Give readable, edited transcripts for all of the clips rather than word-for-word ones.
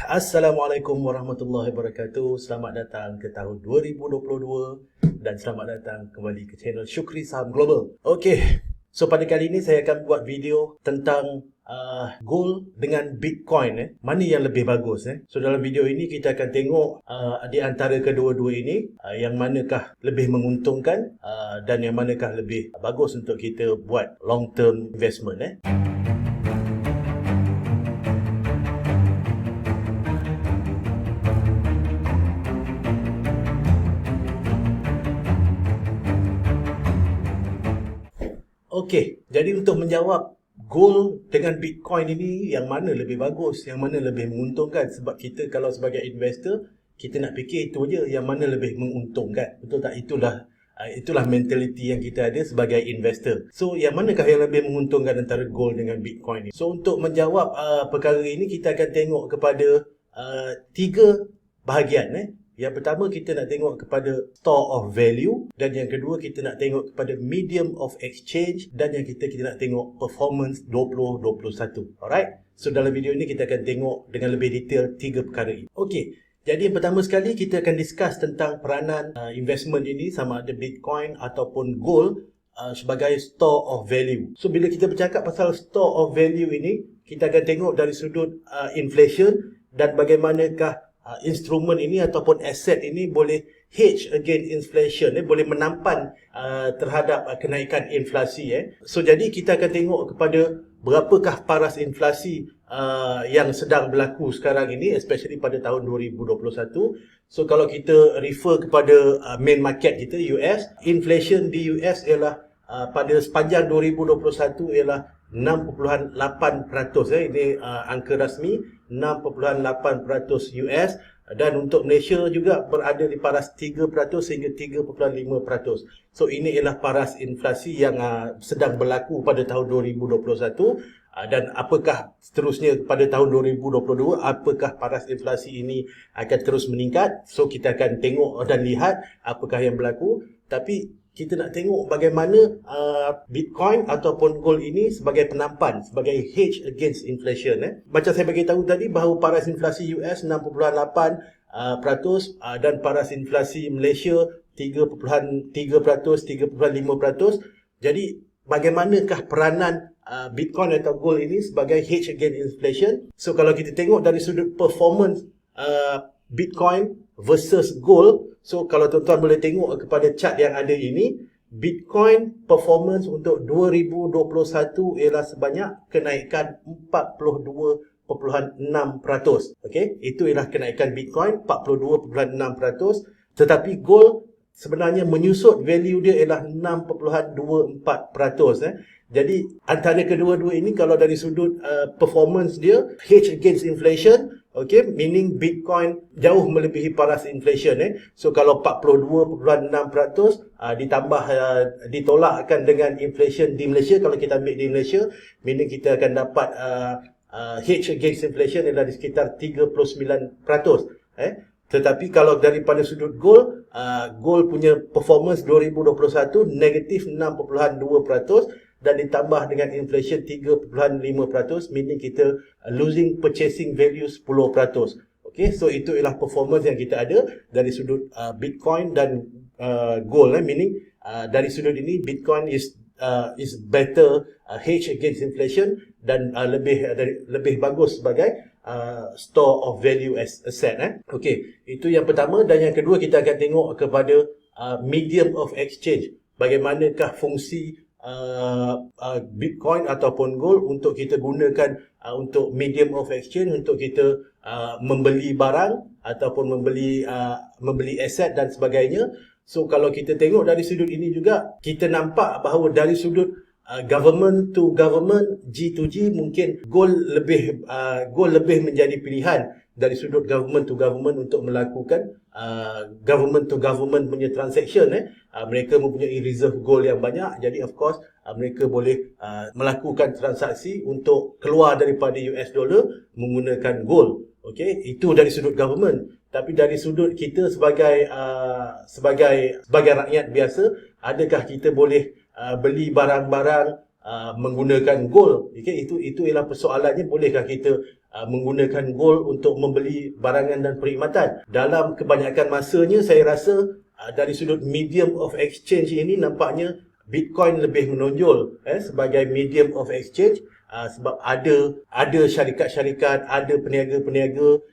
Assalamualaikum warahmatullahi wabarakatuh. Selamat datang ke tahun 2022 dan selamat datang kembali ke channel Syukri Saham Global. Okey, so pada kali ini saya akan buat video tentang gold dengan Bitcoin. Mana yang lebih bagus? So dalam video ini kita akan tengok di antara kedua-dua ini yang manakah lebih menguntungkan dan yang manakah lebih bagus untuk kita buat long term investment. Okey, jadi untuk menjawab gold dengan Bitcoin ini yang mana lebih bagus, yang mana lebih menguntungkan, sebab kita kalau sebagai investor kita nak fikir itu je, yang mana lebih menguntungkan, betul tak? Itulah mentaliti yang kita ada sebagai investor. So yang manakah yang lebih menguntungkan antara gold dengan Bitcoin ni? So untuk menjawab perkara ini kita akan tengok kepada tiga bahagian. Yang pertama kita nak tengok kepada store of value, dan yang kedua kita nak tengok kepada medium of exchange, dan yang kita nak tengok performance 2021. Alright? So dalam video ini kita akan tengok dengan lebih detail tiga perkara ini. Okey, jadi yang pertama sekali kita akan discuss tentang peranan investment ini, sama ada Bitcoin ataupun gold sebagai store of value. So bila kita bercakap pasal store of value ini, kita akan tengok dari sudut inflation dan bagaimanakah instrumen ini ataupun aset ini boleh hedge against inflation, boleh menampan terhadap kenaikan inflasi. So jadi kita akan tengok kepada berapakah paras inflasi yang sedang berlaku sekarang ini, especially pada tahun 2021. So kalau kita refer kepada main market kita US, inflation di US ialah pada sepanjang 2021 ialah 6.8%. Ini angka rasmi 6.8% US, dan untuk Malaysia juga berada di paras 3% hingga 3.5%. So ini ialah paras inflasi yang sedang berlaku pada tahun 2021, dan apakah seterusnya pada tahun 2022, apakah paras inflasi ini akan terus meningkat. So kita akan tengok dan lihat apakah yang berlaku, tapi kita nak tengok bagaimana Bitcoin ataupun gold ini sebagai penampan, sebagai hedge against inflation. Macam saya bagi tahu tadi bahawa paras inflasi US 6.8% dan paras inflasi Malaysia 3.5%. Jadi bagaimanakah peranan Bitcoin atau gold ini sebagai hedge against inflation? So kalau kita tengok dari sudut performance Bitcoin versus gold, so kalau tuan-tuan boleh tengok kepada chart yang ada ini, Bitcoin performance untuk 2021 ialah sebanyak kenaikan 42.6%. Okey, itu ialah kenaikan Bitcoin 42.6%, tetapi gold sebenarnya menyusut, value dia ialah 6.24%. Jadi antara kedua-dua ini, kalau dari sudut performance dia hedge against inflation, okay, meaning Bitcoin jauh melebihi paras inflation. So kalau 42.6% ditambah ditolakkan dengan inflation di Malaysia, kalau kita ambil di Malaysia, meaning kita akan dapat hedge against inflation adalah di sekitar 39%. Tetapi kalau daripada sudut gold, gold punya performance 2021 negatif 6.2%, dan ditambah dengan inflation 3.5%, meaning kita losing purchasing value 10%. Okay, so itu ialah performance yang kita ada dari sudut Bitcoin dan gold. Meaning dari sudut ini Bitcoin is better hedge against inflation dan lebih bagus sebagai store of value as asset. Okay, itu yang pertama. Dan yang kedua kita akan tengok kepada medium of exchange. Bagaimanakah fungsi Bitcoin ataupun gold untuk kita gunakan untuk medium of exchange, untuk kita membeli barang ataupun membeli aset dan sebagainya. So kalau kita tengok dari sudut ini juga, kita nampak bahawa dari sudut government to government, G to G, mungkin gold lebih menjadi pilihan dari sudut government to government untuk melakukan government to government punya transaction. Mereka mempunyai reserve gold yang banyak, jadi of course mereka boleh melakukan transaksi untuk keluar daripada US dollar menggunakan gold. Okey, itu dari sudut government. Tapi dari sudut kita sebagai rakyat biasa, adakah kita boleh beli barang-barang menggunakan gold? Okay, itu ialah persoalannya. Bolehkah kita menggunakan gold untuk membeli barangan dan perkhidmatan. Dalam kebanyakan masanya saya rasa dari sudut medium of exchange ini nampaknya Bitcoin lebih menonjol sebagai medium of exchange, sebab ada syarikat-syarikat, ada peniaga-peniaga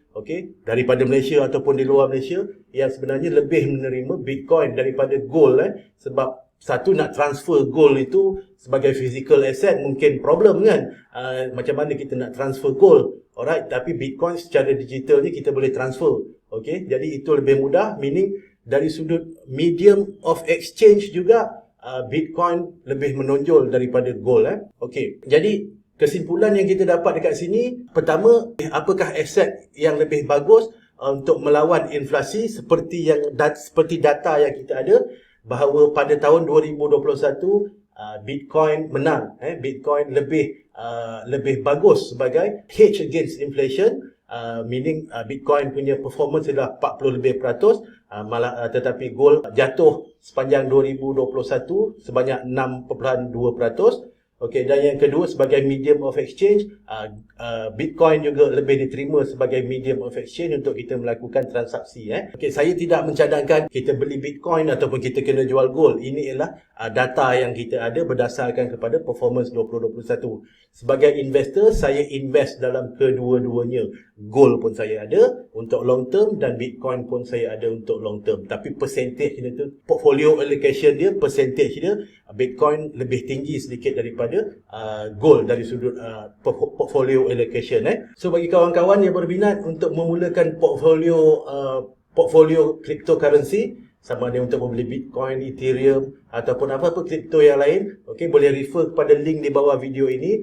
daripada Malaysia ataupun di luar Malaysia yang sebenarnya lebih menerima Bitcoin daripada gold, sebab satu, nak transfer gold itu sebagai physical asset mungkin problem kan. Macam mana kita nak transfer gold, alright, tapi Bitcoin secara digital ni kita boleh transfer. Jadi itu lebih mudah, meaning dari sudut medium of exchange juga Bitcoin lebih menonjol daripada gold. Jadi kesimpulan yang kita dapat dekat sini, pertama, apakah aset yang lebih bagus untuk melawan inflasi seperti data yang kita ada, bahawa pada tahun 2021 Bitcoin menang. Bitcoin lebih bagus sebagai hedge against inflation, meaning Bitcoin punya performance adalah 40 lebih peratus, tetapi gold jatuh sepanjang 2021 sebanyak 6.2%. Dan yang kedua, sebagai medium of exchange, Bitcoin juga lebih diterima sebagai medium of exchange untuk kita melakukan transaksi. Saya tidak mencadangkan kita beli Bitcoin ataupun kita kena jual gold. Ini ialah data yang kita ada berdasarkan kepada performance 2021. Sebagai investor, saya invest dalam kedua-duanya. Gold pun saya ada untuk long term dan Bitcoin pun saya ada untuk long term. Tapi percentage dia tu, portfolio allocation dia, percentage dia, Bitcoin lebih tinggi sedikit daripada gold dari sudut portfolio allocation. So bagi kawan-kawan yang berminat untuk memulakan portfolio cryptocurrency, sama ada untuk membeli Bitcoin, Ethereum ataupun apa-apa kripto yang lain, boleh refer kepada link di bawah video ini.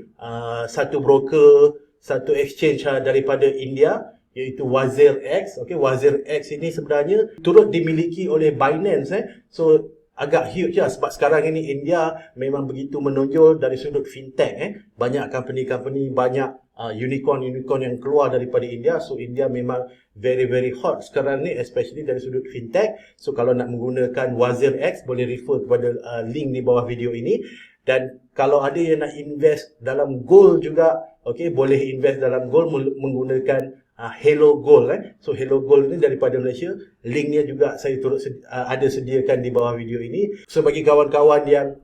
Satu broker, satu exchange daripada India, iaitu WazirX. WazirX ini sebenarnya turut dimiliki oleh Binance. So agak huge lah, sebab sekarang ini India memang begitu menonjol dari sudut fintech. Banyak company-company, banyak unicorn yang keluar daripada India. So India memang very hot sekarang ni, especially dari sudut fintech. So kalau nak menggunakan WazirX, boleh refer kepada link di bawah video ini. Dan kalau ada yang nak invest dalam gold juga, boleh invest dalam gold menggunakan Hello Gold. So Hello Gold ni daripada Malaysia, linknya juga saya turut ada sediakan di bawah video ini. So bagi kawan-kawan yang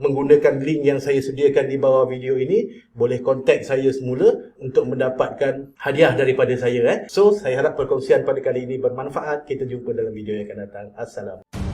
menggunakan link yang saya sediakan di bawah video ini, boleh kontak saya semula untuk mendapatkan hadiah daripada saya. So saya harap perkongsian pada kali ini bermanfaat. Kita jumpa dalam video yang akan datang. Assalamualaikum.